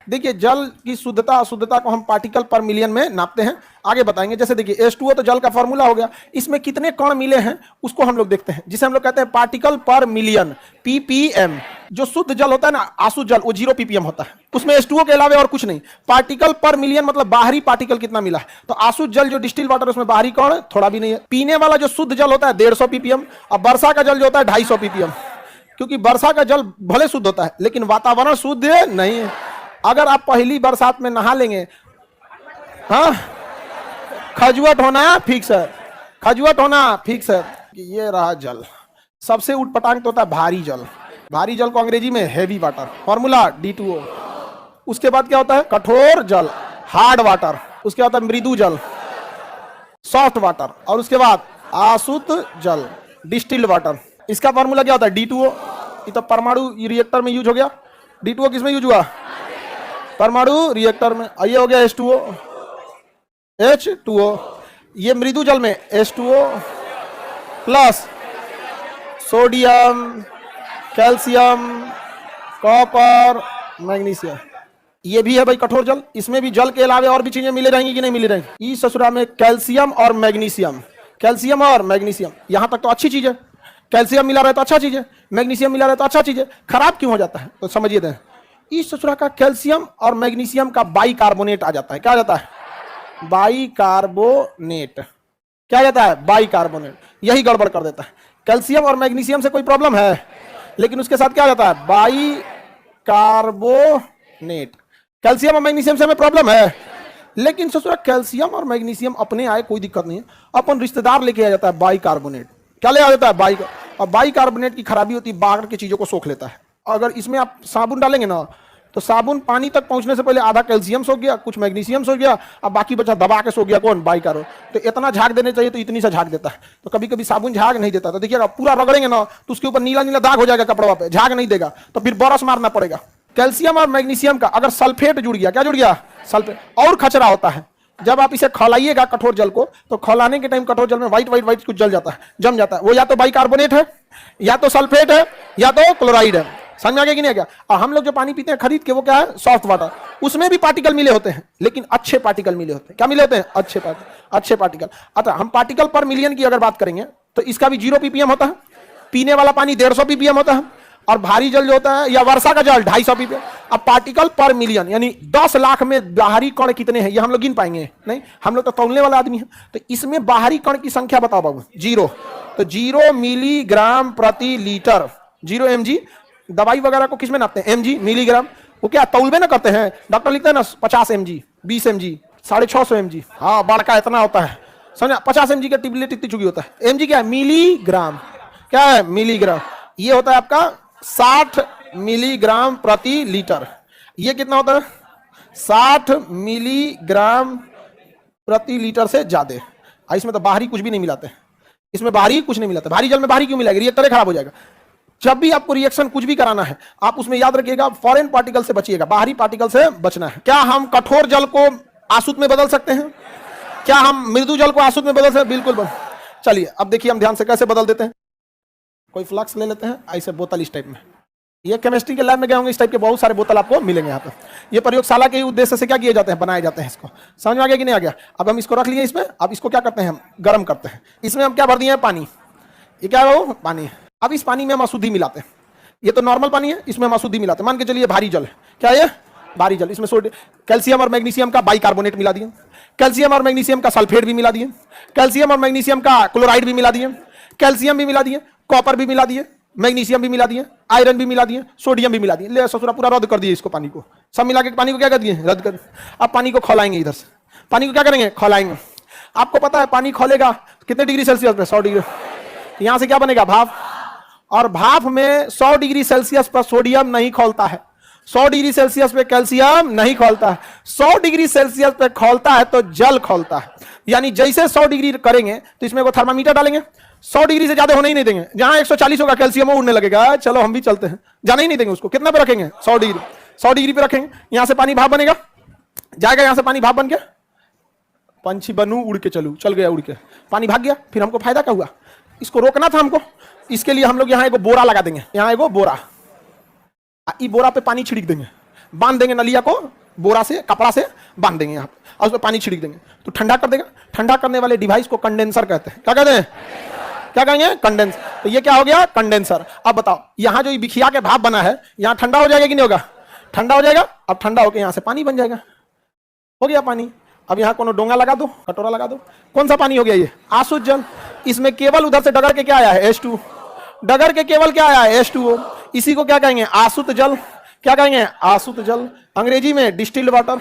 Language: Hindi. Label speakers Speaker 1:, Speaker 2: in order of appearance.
Speaker 1: देखिए जल की शुद्धता अशुद्धता को हम पार्टिकल पर मिलियन में नापते हैं, आगे बताएंगे। जैसे देखिए H2O तो जल का फॉर्मूला हो गया, इसमें कितने कण मिले हैं उसको हम लोग देखते हैं, जिसे हम लोग कहते हैं पार्टिकल पर मिलियन, ppm। जो शुद्ध जल होता है ना, आसु जल, वो 0 ppm होता है, उसमें H2O के अलावा और कुछ नहीं। पार्टिकल पर मिलियन मतलब बाहरी पार्टिकल कितना मिला है। तो आसु जल जो डिस्टिल वाटर, उसमें बाहरी कण थोड़ा भी नहीं है। पीने वाला जो शुद्ध जल होता है 150 ppm, और वर्षा का जल जो होता है 250 ppm, क्योंकि वर्षा का जल भले शुद्ध होता है लेकिन वातावरण शुद्ध नहीं है। अगर आप पहली बरसात में नहा लेंगे, हाँ, खजुआट होना फिक्स है, खजुआट होना फिक्स है। ये रहा जल। सबसे उटपटांग तो होता है भारी जल। भारी जल को अंग्रेजी में हैवी वाटर, फॉर्मूला D2O। उसके बाद क्या होता है कठोर जल, हार्ड वाटर। उसके बाद मृदु जल, सॉफ्ट वाटर। और उसके बाद आसुत जल, डिस्टिल्ड वाटर। इसका फॉर्मूला क्या होता है D2O। ये तो परमाणु रिएक्टर में यूज हो गया। D2O किस में यूज हुआ, परमाणु रिएक्टर में। ये हो गया H2O, H2O। ये मृदु जल में H2O plus sodium, calcium, copper, magnesium. ये भी है भाई कठोर जल। इसमें भी जल के अलावा और भी चीजें मिले रहेंगी कि नहीं मिले रहेंगी। इस ससुरा में कैल्शियम और मैग्नीशियम, कैल्शियम और मैग्नीशियम, यहां तक तो अच्छी चीज है। कैल्शियम मिला रहे तो अच्छा चीज है, मैग्नीशियम मिला रहे तो अच्छा चीज है। खराब क्यों हो जाता है तो समझिए दें। इस ससुरा का कैल्शियम और मैग्नीशियम का बाइकार्बोनेट आ जाता है। क्या आ जाता है, बाइकार्बोनेट। क्या आ जाता है, बाइकार्बोनेट। यही गड़बड़ कर देता है। कैल्शियम और मैग्नीशियम से कोई प्रॉब्लम है, लेकिन उसके साथ क्या आ जाता है, बाइकार्बोनेट। कैल्शियम और मैग्नीशियम से हमें प्रॉब्लम है, लेकिन ससुरा कैल्शियम और मैग्नीशियम अपने आए कोई दिक्कत नहीं है। अपन रिश्तेदार लेके आ जाता है बाइकार्बोनेट। क्या ले आ जाता है, बाइक। और बाइकार्बोनेट की खराबी होती है, बाहर की चीजों को सोख लेता है। अगर इसमें आप साबुन डालेंगे ना, तो साबुन पानी तक पहुंचने से पहले आधा कैल्शियम सो गया, कुछ मैग्नीशियम सो गया, अब बाकी बचा दबा के सो गया कौन, बाइकार्बो। तो इतना झाग देने चाहिए तो इतनी सा झाग देता है। तो कभी कभी साबुन झाग नहीं देता, तो देखिएगा पूरा रगड़ेंगे ना तो उसके ऊपर नीला नीला दाग हो जाएगा कपड़ा पे, झाग नहीं देगा, तो फिर बरस मारना पड़ेगा। कैल्शियम और मैग्नीशियम का अगर सल्फेट जुड़ गया, क्या जुड़ गया, सल्फेट, और खचरा होता है। जब आप इसे खौलाइएगा कठोर जल को, तो खौलाने के टाइम कठोर जल में व्हाइट व्हाइट व्हाइट कुछ जल जाता है, जम जाता है। वो या तो बाइकार्बोनेट है, या तो सल्फेट है, या तो क्लोराइड है। समझ में आ गया कि नहीं आ गया। और हम लोग जो पानी पीते हैं खरीद के, वो क्या है, सॉफ्ट वाटर। उसमें भी पार्टिकल मिले होते हैं, लेकिन अच्छे पार्टिकल मिले होते हैं। क्या मिले होते हैं, अच्छे पार्टिकल। अतः हम पार्टिकल पर मिलियन की अगर बात करेंगे तो इसका भी 0 ppm होता है। पीने वाला पानी 150 ppm होता है, और भारी जल जो होता है या वर्षा का जल 250 ppm। अब पार्टिकल पर मिलियन यानी 10 लाख में बाहरी कण कितने हैं, ये हम लोग गिन पाएंगे नहीं, हम लोग तो तौलने वाला आदमी है। तो इसमें बाहरी कण की संख्या बताओ बाबू, 0। तो 0 मिलीग्राम प्रति लीटर, 0 mg। दवाई वगैरह को किसमें नापते हैं, mg, मिलीग्राम। वो क्या तौलबे ना करते हैं, डॉक्टर लिखते हैं ना 50 mg, 20 mg, 650 mg। हाँ, बड़का इतना होता है, समझा। 50 mg का टिबलेट इतनी चुकी होता है। mg क्या है, मिलीग्राम। क्या है, मिलीग्राम। ये होता है आपका 60 मिलीग्राम प्रति लीटर। ये कितना होता है, 60 मिलीग्राम प्रति लीटर से ज्यादा। इसमें तो बाहरी कुछ भी नहीं मिलाते, इसमें बाहरी कुछ नहीं मिलाते। भारी जल में बाहरी क्यों मिलाएगा, रिएक्टर खराब हो जाएगा। जब भी आपको रिएक्शन कुछ भी कराना है, आप उसमें याद रखिएगा फॉरेन पार्टिकल से बचिएगा, बाहरी पार्टिकल से बचना है। क्या हम कठोर जल को आसुत में बदल सकते हैं, क्या हम मृदु जल को आसुत में बदल सकते हैं, बिल्कुल। चलिए अब देखिए हम ध्यान से कैसे बदल देते हैं। कोई फ्लक्स ले लेते हैं, ऐसे बोतल इस टाइप में। ये केमिस्ट्री के लैब में गए होंगे, इस टाइप के बहुत सारे बोतल आपको मिलेंगे यहाँ पे। ये प्रयोगशाला के उद्देश्य से क्या किए जाते हैं, बनाए जाते हैं। इसको समझ में आ गया कि नहीं आ गया। अब हम इसको रख लिए इसमें। अब इसको क्या करते हैं, हम गर्म करते हैं। इसमें हम क्या भर दिए हैं, पानी। ये क्या है, वो पानी है। अब इस पानी में हम अशुद्धि मिलाते हैं। ये तो नॉर्मल पानी है, इसमें हम अशुद्धि मिलाते हैं। मान के चलिए भारी जल है। क्या है, भारी जल। इसमें कैल्शियम और मैग्नीशियम का बाइकार्बोनेट मिला दिए, कैल्शियम और मैग्नीशियम का सल्फेट भी मिला दिए, कैल्शियम और मैग्नीशियम का क्लोराइड भी मिला दिए, कैल्शियम भी मिला दिए, कॉपर भी मिला दिए, मैग्नीशियम भी मिला दिए, आयरन भी मिला दिए, सोडियम भी मिला दिए। ले ससुरा पूरा रद्द कर दिए इसको, पानी को सब मिला के पानी को क्या कर दिए, रद्द कर। अब पानी को खौलाएंगे, इधर से पानी को क्या करेंगे, खौलाएंगे। आपको पता है पानी खौलेगा कितने डिग्री सेल्सियस पे, 100 डिग्री। यहां से क्या बनेगा, भाप। और भाप में 100 डिग्री सेल्सियस पर सोडियम नहीं खौलता है, 100 डिग्री सेल्सियस पे कैल्शियम नहीं खौलता है, 100 डिग्री सेल्सियस पे खौलता है तो जल खौलता है। यानी जैसे 100 डिग्री करेंगे तो इसमें को थर्मामीटर डालेंगे, 100 डिग्री से ज्यादा होने ही नहीं देंगे। जहां 140 होगा कैल्शियम उड़ने लगेगा, चलो हम भी चलते हैं, जाने ही नहीं देंगे उसको। कितना पे रखेंगे, 100 डिग्री। 100 डिग्री पे रखेंगे, यहां से पानी भाप बनेगा, जाएगा यहां से पानी भाप बन के, पंछी बनू उड़ के चलू, चल गया उड़ के, पानी भाग गया। फिर हमको फायदा क्या हुआ, इसको रोकना था हमको। इसके लिए हम लोग यहाँ एगो बोरा लगा देंगे, यहाँ एगो बोरा, ई बोरा पे पानी छिड़क देंगे, बांध देंगे नलिया को, बोरा से, कपड़ा से बांध देंगे यहाँ पे, और उसमें पानी छिड़क देंगे तो ठंडा कर देगा। ठंडा करने वाले डिवाइस को कंडेंसर कहते हैं। क्या कहते हैं? क्या कहेंगे? कंडेंसर। तो ये क्या हो गया? कंडेंसर। अब बताओ, यहाँ जो बिखिया के भाप बना है, यहाँ ठंडा हो जाएगा कि नहीं होगा? ठंडा हो जाएगा। अब ठंडा होकर यहाँ से पानी बन जाएगा। हो गया पानी। अब यहाँ कोनो डोंगा लगा दो, कटोरा लगा दो, कौन सा पानी हो गया? ये आसुत जल। इसमें केवल उधर से डगर के क्या आया है? H2। डगर के केवल क्या आया है? H2O। इसी को क्या कहेंगे? आसुत जल। क्या कहेंगे? आसुत जल। अंग्रेजी में डिस्टिल्ड वाटर।